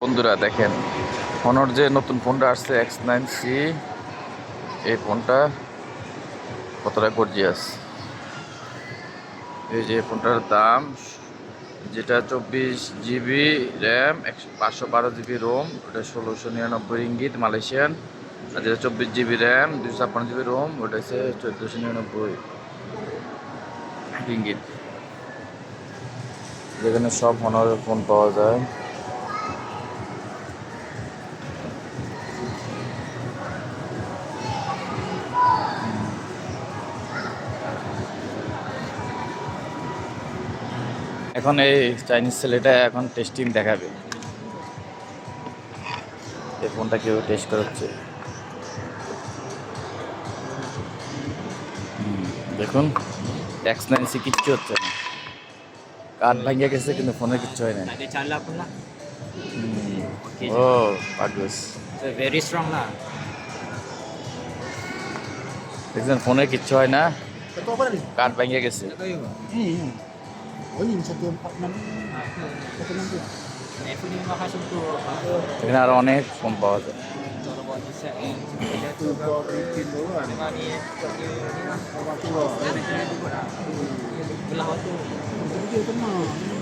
বন্ধুরা দেখেন, হনর যে নতুন ফোনটা আসছে X9C, এই ফোনটা কতটা গর্জিয়াস। এই যে ফোনটার দাম, যেটা 24 GB র্যাম, 512 GB রোম, ওটা 1699 রিঙ্গিত মালয়েশিয়ান। আর যেটা 24 GB র্যাম, 256 GB রোম, ওটা হচ্ছে 1499 রিঙ্গিত। যেখানে সব হনরের ফোন পাওয়া যায়। এখন এই চাইনিজ ছেলেটা এখন টেস্টিং দেখাবে, এই ফোনটা কেউ টেস্ট করাচ্ছে। দেখুন, X9C কিচ্ছু হচ্ছে না, কাঠ ভাঙিয়ে গেছে কিন্তু ফোনের কিচ্ছু হয় না। Tak ada cala pun lah. Okey je. ও বাগস, So, very strong lah. দেখছেন ফোনের কিচ্ছু হয় না, Betul apa tadi? কাঠ ভাঙিয়ে গেছে। Tak tahu. Ini. Oh ini 146. 160. iPhone ni memang khas untuk এখানে আরো অনেক ফোন পাওয়া যায়। cara buat design ni. Dia tu Itu kau bikin dulu kan. dengan ni ni lah. Apa tu lah. Dia ada belah waktu. Dia kena.